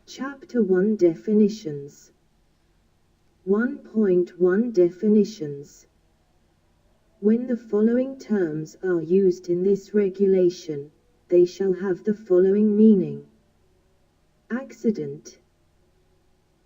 Chapter 1 Definitions 1.1 Definitions. When the following terms are used in this regulation, they shall have the following meaning. Accident.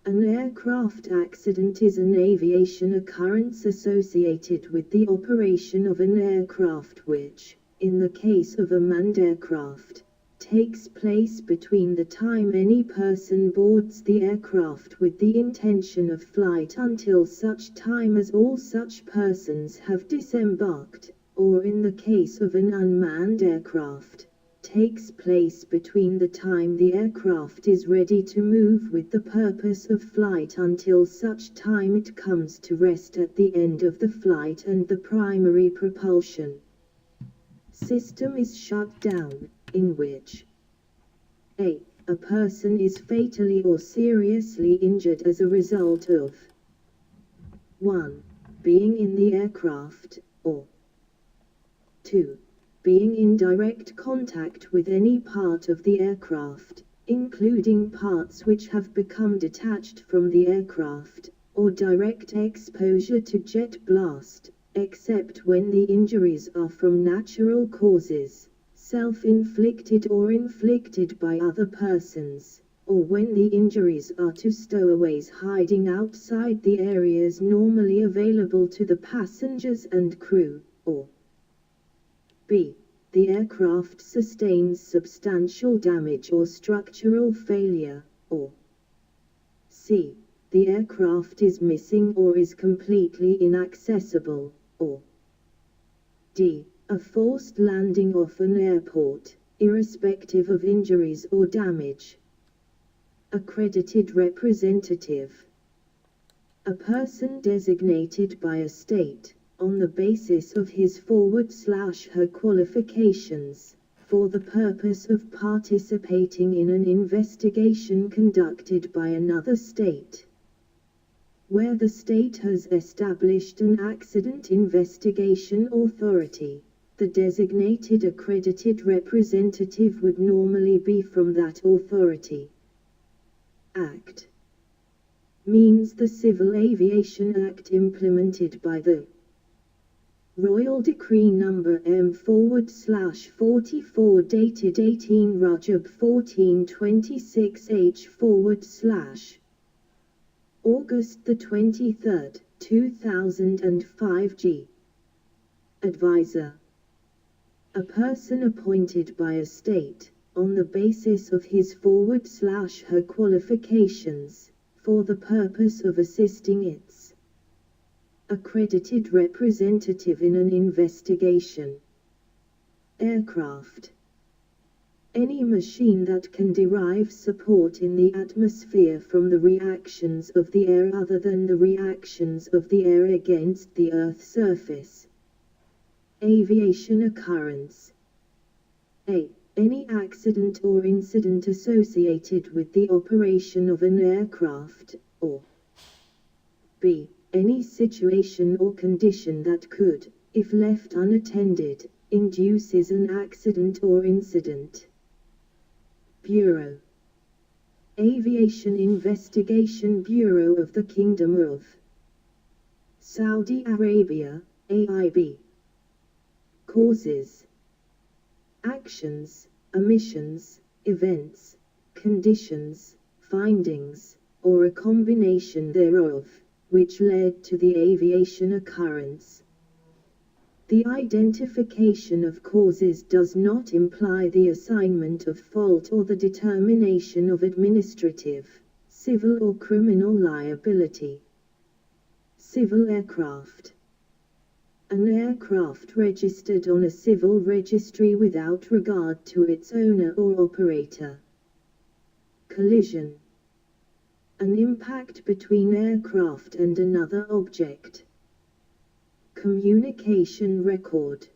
An aircraft accident is an aviation occurrence associated with the operation of an aircraft which, in the case of a manned aircraft, takes place between the time any person boards the aircraft with the intention of flight until such time as all such persons have disembarked, or in the case of an unmanned aircraft, takes place between the time the aircraft is ready to move with the purpose of flight until such time it comes to rest at the end of the flight and the primary propulsion system is shut down, in which a person is fatally or seriously injured as a result of 1. Being in the aircraft, or 2. Being in direct contact with any part of the aircraft, including parts which have become detached from the aircraft, or direct exposure to jet blast, except when the injuries are from natural causes, self-inflicted or inflicted by other persons, or when the injuries are to stowaways hiding outside the areas normally available to the passengers and crew, or b. The aircraft sustains substantial damage or structural failure, or c. The aircraft is missing or is completely inaccessible, or d. A forced landing off an airport, irrespective of injuries or damage. Accredited representative. A person designated by a state, on the basis of his /her qualifications, for the purpose of participating in an investigation conducted by another state. Where the state has established an accident investigation authority, the designated accredited representative would normally be from that authority. Act means the Civil Aviation Act implemented by the Royal Decree No. M/44 dated 18 Rajab 1426 H/ August 23, 2005 G. Advisor. A person appointed by a state, on the basis of his /her qualifications, for the purpose of assisting its accredited representative in an investigation. Aircraft. Any machine that can derive support in the atmosphere from the reactions of the air other than the reactions of the air against the Earth's surface. Aviation occurrence. A. Any accident or incident associated with the operation of an aircraft, or b. Any situation or condition that could, if left unattended, induces an accident or incident. Bureau. Aviation Investigation Bureau of the Kingdom of Saudi Arabia, AIB. Causes. Actions, omissions, events, conditions, findings, or a combination thereof, which led to the aviation occurrence. The identification of causes does not imply the assignment of fault or the determination of administrative, civil or criminal liability. Civil aircraft. An aircraft registered on a civil registry without regard to its owner or operator. Collision. An impact between aircraft and another object. Communication record.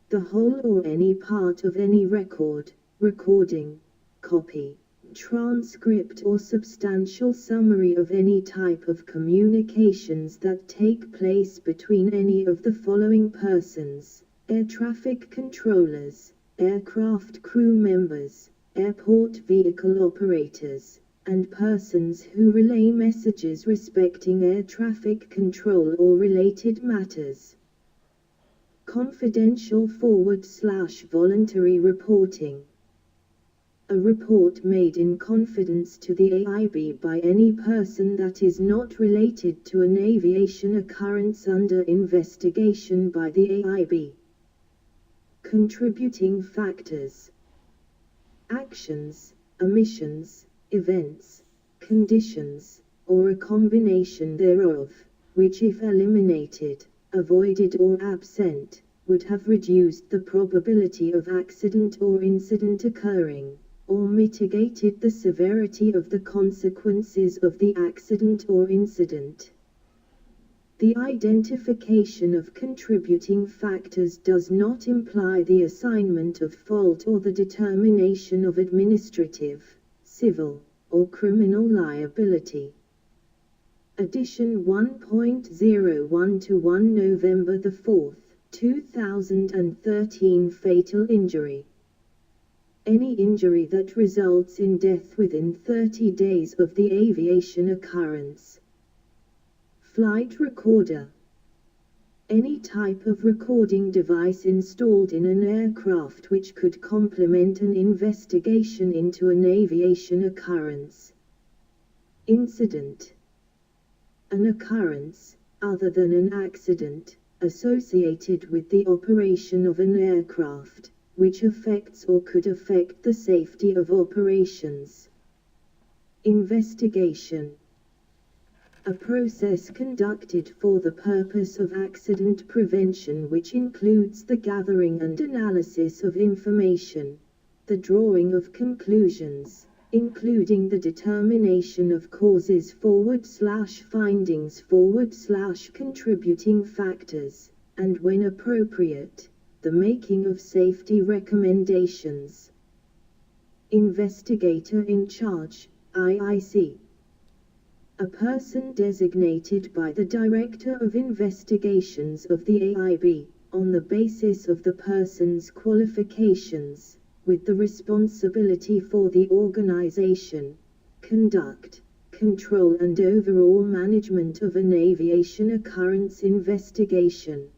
The whole or any part of any record, recording, copy, transcript or substantial summary of any type of communications that take place between any of the following persons: air traffic controllers, aircraft crew members, airport vehicle operators, and persons who relay messages respecting air traffic control or related matters. Confidential / voluntary reporting. A report made in confidence to the AIB by any person that is not related to an aviation occurrence under investigation by the AIB. Contributing factors. Actions, omissions, events, conditions, or a combination thereof, which if eliminated, avoided or absent, would have reduced the probability of accident or incident occurring, or mitigated the severity of the consequences of the accident or incident. The identification of contributing factors does not imply the assignment of fault or the determination of administrative, civil, or criminal liability. Edition 1.01 to 1 November 4, 2013 Fatal injury. Any injury that results in death within 30 days of the aviation occurrence. Flight recorder. Any type of recording device installed in an aircraft which could complement an investigation into an aviation occurrence. Incident. An occurrence, other than an accident, associated with the operation of an aircraft, which affects or could affect the safety of operations. Investigation. A process conducted for the purpose of accident prevention which includes the gathering and analysis of information, the drawing of conclusions, including the determination of causes / findings / contributing factors, and when appropriate, the making of safety recommendations. Investigator in charge, IIC. A person designated by the Director of Investigations of the AIB, on the basis of the person's qualifications, with the responsibility for the organization, conduct, control and overall management of an aviation occurrence investigation.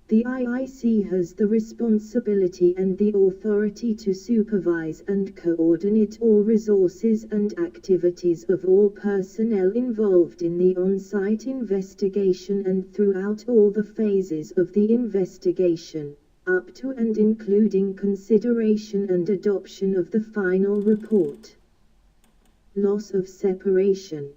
The IIC has the responsibility and the authority to supervise and coordinate all resources and activities of all personnel involved in the on-site investigation and throughout all the phases of the investigation, up to and including consideration and adoption of the final report. Loss of separation.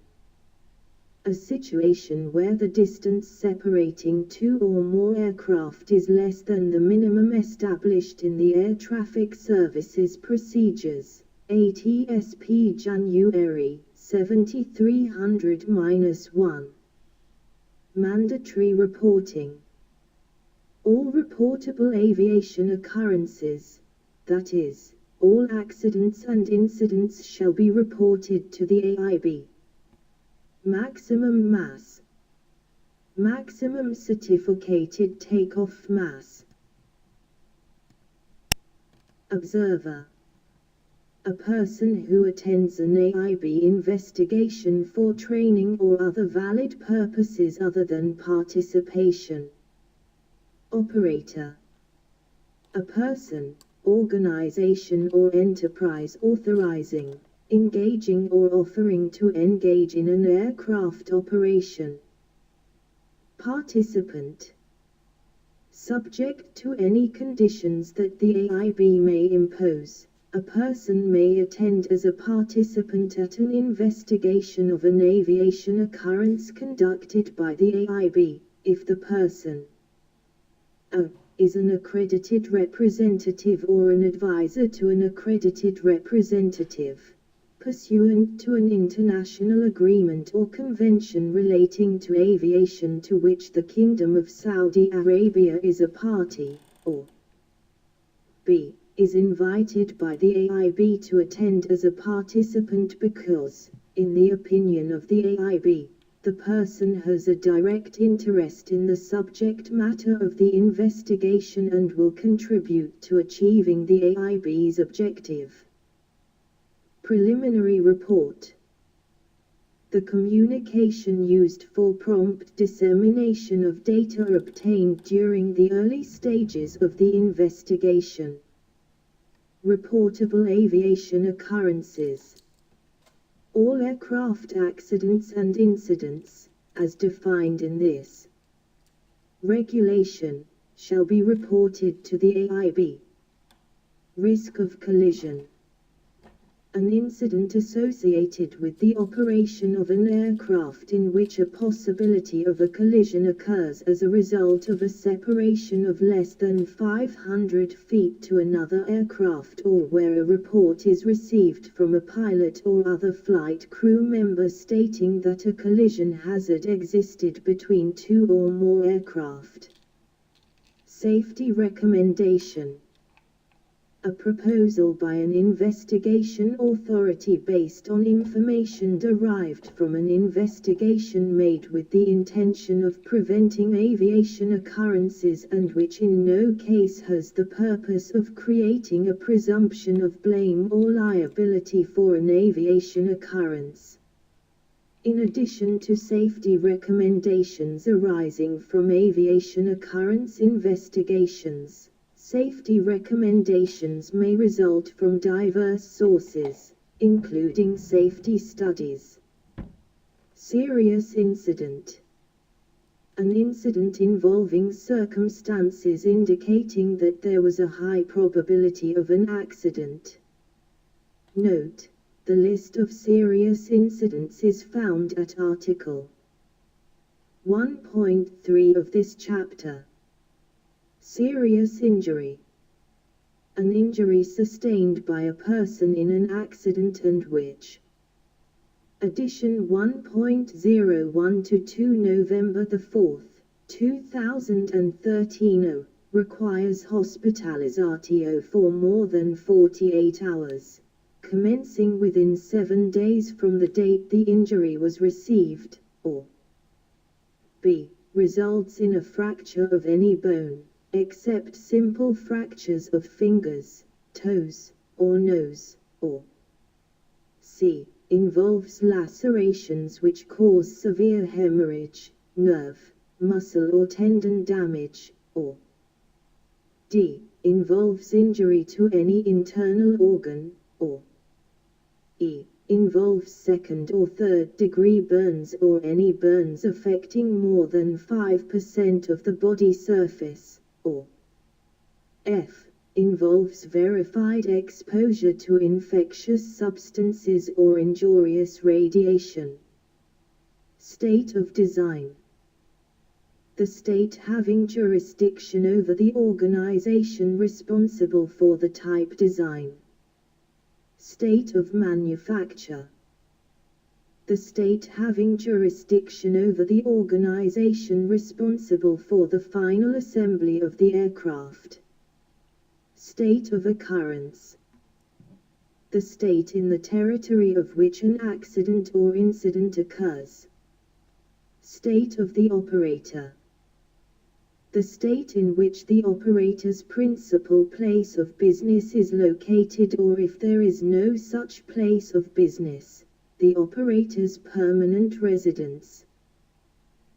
A situation where the distance separating two or more aircraft is less than the minimum established in the Air Traffic Services Procedures, ATSP January 7300-1. Mandatory reporting. All reportable aviation occurrences, that is, all accidents and incidents shall be reported to the AIB. Maximum mass. Maximum certificated takeoff mass. Observer. A person who attends an AIB investigation for training or other valid purposes other than participation. Operator. A person, organization or enterprise authorizing, engaging or offering to engage in an aircraft operation. Participant. Subject to any conditions that the AIB may impose, a person may attend as a participant at an investigation of an aviation occurrence conducted by the AIB, if the person a. is an accredited representative or an advisor to an accredited representative, pursuant to an international agreement or convention relating to aviation to which the Kingdom of Saudi Arabia is a party, or b. is invited by the AIB to attend as a participant because, in the opinion of the AIB, the person has a direct interest in the subject matter of the investigation and will contribute to achieving the AIB's objective. Preliminary report. The communication used for prompt dissemination of data obtained during the early stages of the investigation. Reportable aviation occurrences. All aircraft accidents and incidents, as defined in this regulation, shall be reported to the AIB. Risk of collision. An incident associated with the operation of an aircraft in which a possibility of a collision occurs as a result of a separation of less than 500 feet to another aircraft, or where a report is received from a pilot or other flight crew member stating that a collision hazard existed between two or more aircraft. Safety recommendation. A proposal by an investigation authority based on information derived from an investigation made with the intention of preventing aviation occurrences and which in no case has the purpose of creating a presumption of blame or liability for an aviation occurrence. In addition to safety recommendations arising from aviation occurrence investigations, safety recommendations may result from diverse sources, including safety studies. Serious incident. An incident involving circumstances indicating that there was a high probability of an accident. Note: the list of serious incidents is found at Article 1.3 of this chapter. Serious injury. An injury sustained by a person in an accident and which. Edition 1.01 to 2 November 4, 2013 requires hospitalizatio for more than 48 hours, commencing within 7 days from the date the injury was received, or b. results in a fracture of any bone, except simple fractures of fingers, toes, or nose, or c. involves lacerations which cause severe hemorrhage, nerve, muscle or tendon damage, or d. involves injury to any internal organ, or e. involves second or third degree burns or any burns affecting more than 5% of the body surface, or f. involves verified exposure to infectious substances or injurious radiation. State of design. The state having jurisdiction over the organization responsible for the type design. State of manufacture. The state having jurisdiction over the organization responsible for the final assembly of the aircraft. State of occurrence. The state in the territory of which an accident or incident occurs. State of the operator. The state in which the operator's principal place of business is located, or if there is no such place of business, the operator's permanent residence.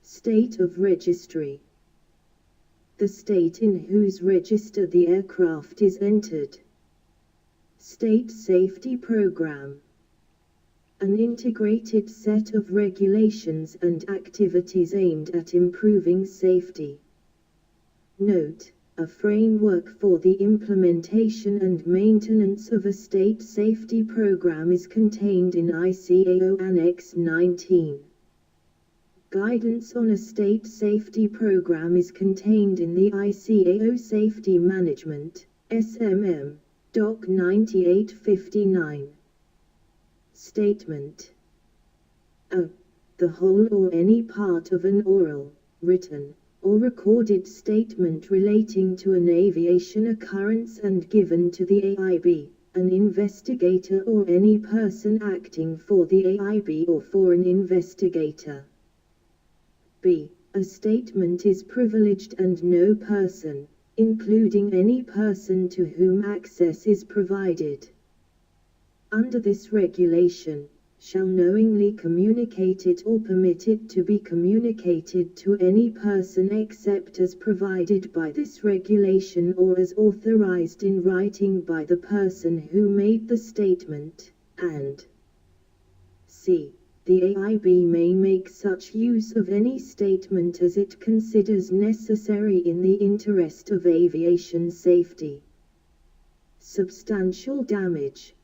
State of registry. The state in whose register the aircraft is entered. State safety program. An integrated set of regulations and activities aimed at improving safety. Note: a framework for the implementation and maintenance of a state safety program is contained in ICAO Annex 19. Guidance on a state safety program is contained in the ICAO Safety Management, SMM, Doc 9859. Statement. A. The whole or any part of an oral, written, or recorded statement relating to an aviation occurrence and given to the AIB, an investigator or any person acting for the AIB or for an investigator. b. A statement is privileged and no person, including any person to whom access is provided, under this regulation, shall knowingly communicate it or permit it to be communicated to any person except as provided by this regulation or as authorized in writing by the person who made the statement, and c. The AIB may make such use of any statement as it considers necessary in the interest of aviation safety. Substantial damage.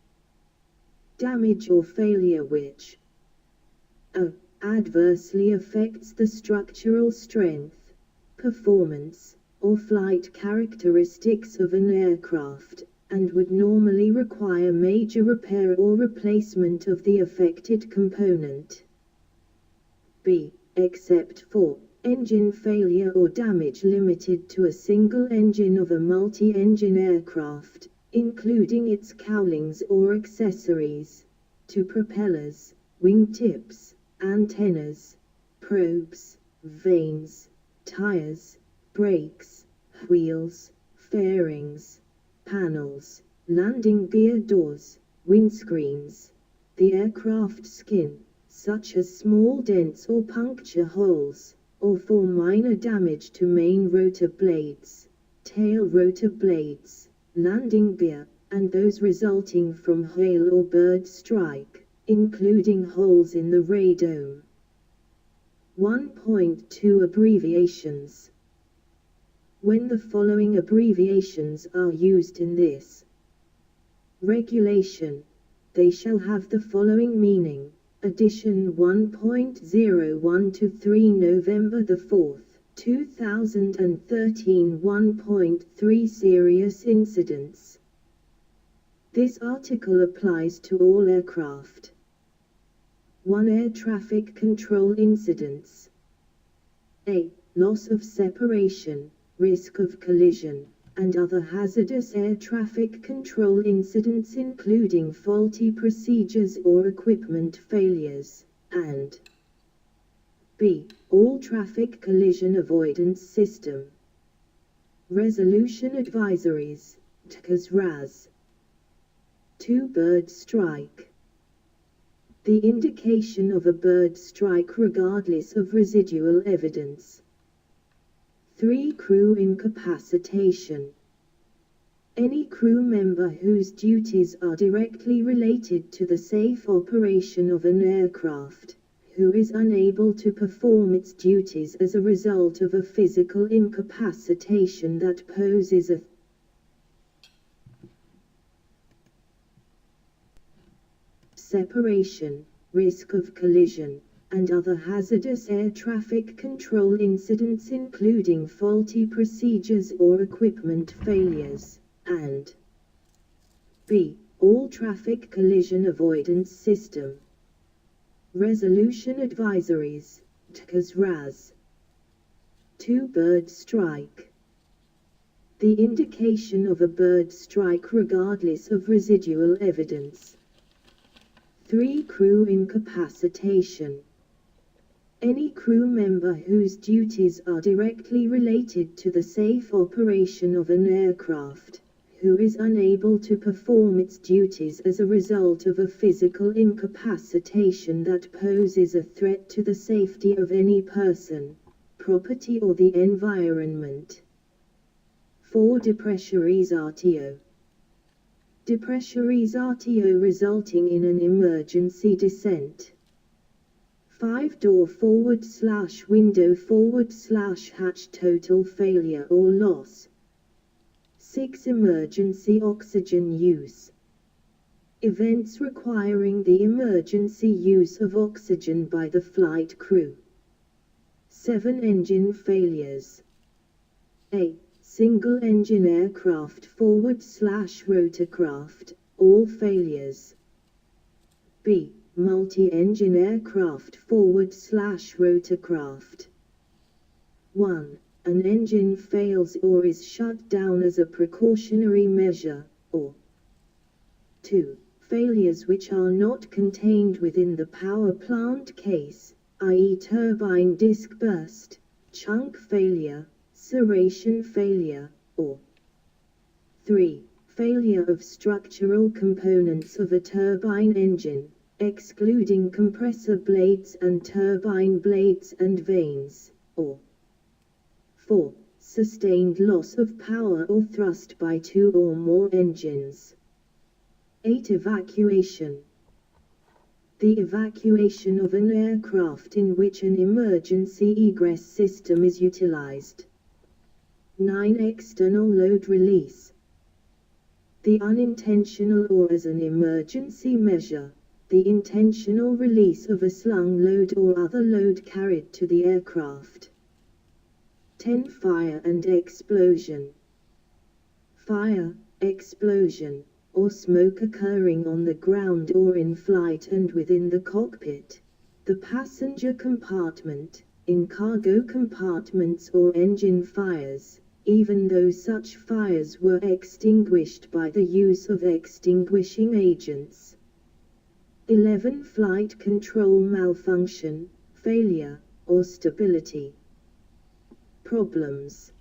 Damage or failure which a. Adversely affects the structural strength, performance, or flight characteristics of an aircraft, and would normally require major repair or replacement of the affected component. b. Except for engine failure or damage limited to a single engine of a multi-engine aircraft, including its cowlings or accessories, to propellers, wingtips, antennas, probes, vanes, tires, brakes, wheels, fairings, panels, landing gear doors, windscreens, the aircraft skin, such as small dents or puncture holes, or for minor damage to main rotor blades, tail rotor blades, landing gear, and those resulting from hail or bird strike, including holes in the radome. 1.2 Abbreviations. When the following abbreviations are used in this regulation, they shall have the following meaning. Edition 1.0123 November 4, 2013 1.3 Serious incidents. This article applies to all aircraft. 1. Air traffic control incidents. A. Loss of separation, risk of collision, and other hazardous air traffic control incidents including faulty procedures or equipment failures, and b. All traffic collision avoidance system. Resolution advisories, TCAS RAS. 2. Bird strike. The indication of a bird strike regardless of residual evidence. 3. Crew incapacitation. Any crew member whose duties are directly related to the safe operation of an aircraft, who is unable to perform its duties as a result of a physical incapacitation that poses a separation, risk of collision, and other hazardous air traffic control incidents including faulty procedures or equipment failures, and b. All traffic collision avoidance system. Resolution advisories, TCAS RAS. 2. Bird strike. The indication of a bird strike regardless of residual evidence. 3. Crew incapacitation. Any crew member whose duties are directly related to the safe operation of an aircraft, who is unable to perform its duties as a result of a physical incapacitation that poses a threat to the safety of any person, property or the environment. 4. Depressurize RTO. Depressurize RTO resulting in an emergency descent. 5. Door /window/hatch total failure or loss. 6. Emergency oxygen use. Events requiring the emergency use of oxygen by the flight crew. 7. Engine failures. A. Single-engine aircraft /rotorcraft, all failures. B. Multi-engine aircraft /rotorcraft. 1. An engine fails or is shut down as a precautionary measure, or 2. Failures which are not contained within the power plant case, i.e. turbine disk burst, chunk failure, serration failure, or 3. Failure of structural components of a turbine engine, excluding compressor blades and turbine blades and vanes, or 4. Sustained loss of power or thrust by two or more engines. 8. Evacuation. The evacuation of an aircraft in which an emergency egress system is utilized. 9. External load release. The unintentional or as an emergency measure, the intentional release of a slung load or other load carried to the aircraft. 10. Fire and explosion. Fire, explosion, or smoke occurring on the ground or in flight and within the cockpit, the passenger compartment, in cargo compartments or engine fires, even though such fires were extinguished by the use of extinguishing agents. 11. Flight control malfunction, failure, or stability. Problems.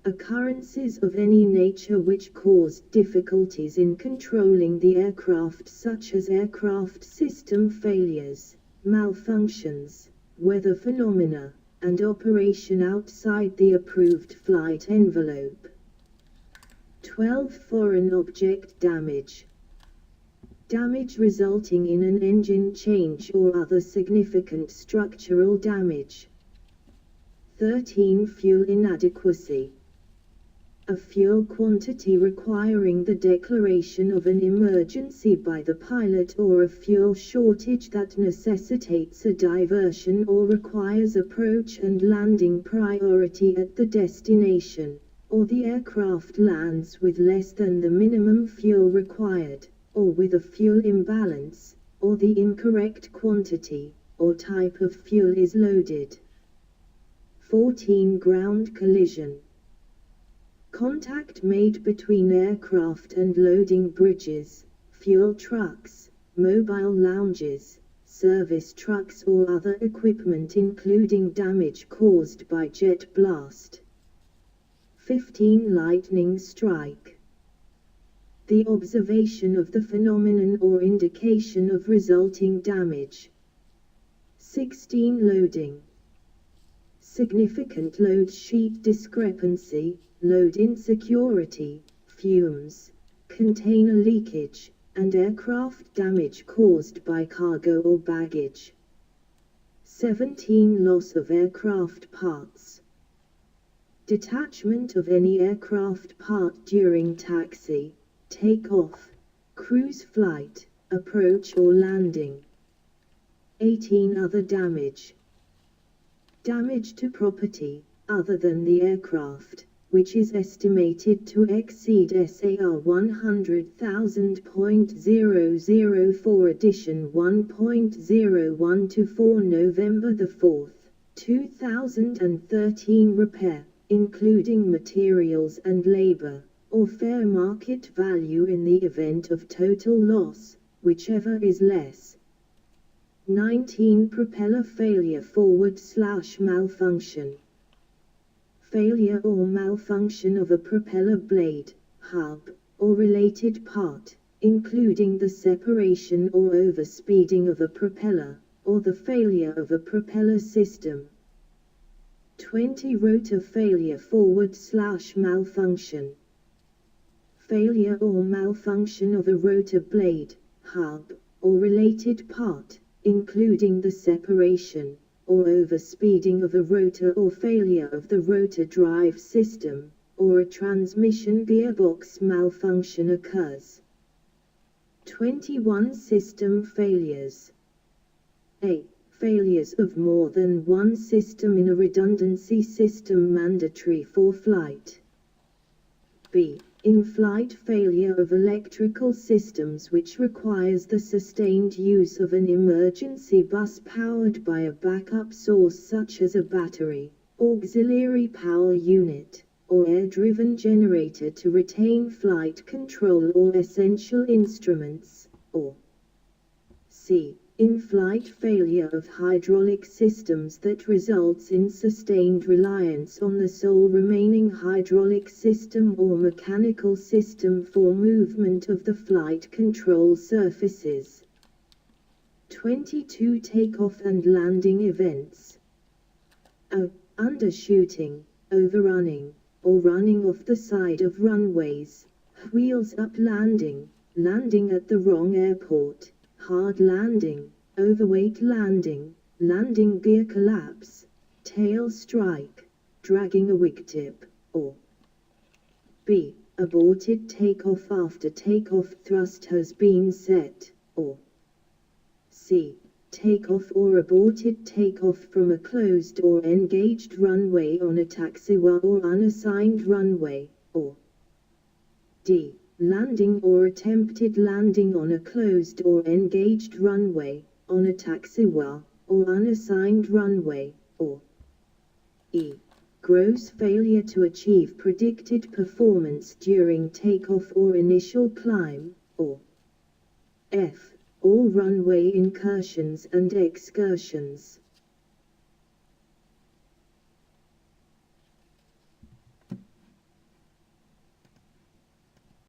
Occurrences of any nature which caused difficulties in controlling the aircraft, such as aircraft system failures, malfunctions, weather phenomena, and operation outside the approved flight envelope. 12. Foreign object damage. Damage resulting in an engine change or other significant structural damage. 13. Fuel inadequacy. A fuel quantity requiring the declaration of an emergency by the pilot, or a fuel shortage that necessitates a diversion or requires approach and landing priority at the destination, or the aircraft lands with less than the minimum fuel required, or with a fuel imbalance, or the incorrect quantity or type of fuel is loaded. 14. Ground collision. Contact made between aircraft and loading bridges, fuel trucks, mobile lounges, service trucks or other equipment, including damage caused by jet blast. 15. Lightning strike. The observation of the phenomenon or indication of resulting damage. 16. Loading. Significant load sheet discrepancy, load insecurity, fumes, container leakage, and aircraft damage caused by cargo or baggage. 17. Loss of aircraft parts. Detachment of any aircraft part during taxi, takeoff, cruise flight, approach or landing. 18. Other damage. Damage to property, other than the aircraft, which is estimated to exceed SAR 100,000.004 edition 1.012 November 4, 2013 repair, including materials and labor, or fair market value in the event of total loss, whichever is less. 19. Propeller failure / malfunction. Failure or malfunction of a propeller blade, hub, or related part, including the separation or overspeeding of a propeller, or the failure of a propeller system. 20. Rotor failure / malfunction. Failure or malfunction of a rotor blade, hub, or related part, including the separation or overspeeding of a rotor, or failure of the rotor drive system, or a transmission gearbox malfunction occurs. 21. System failures. A. Failures of more than one system in a redundancy system mandatory for flight. B. In-flight failure of electrical systems which requires the sustained use of an emergency bus powered by a backup source such as a battery, auxiliary power unit, or air-driven generator to retain flight control or essential instruments, or C. In-flight failure of hydraulic systems that results in sustained reliance on the sole remaining hydraulic system or mechanical system for movement of the flight control surfaces. 22 Takeoff and landing events. A. Undershooting, overrunning, or running off the side of runways. Wheels up landing, landing at the wrong airport. Hard landing, overweight landing, landing gear collapse. Tail strike, dragging a wingtip, or B. Aborted takeoff after takeoff thrust has been set, or C. Takeoff or aborted takeoff from a closed or engaged runway on a taxiway or unassigned runway, or D. Landing or attempted landing on a closed or engaged runway, on a taxiway, or unassigned runway, or E. Gross failure to achieve predicted performance during takeoff or initial climb, or F. All runway incursions and excursions.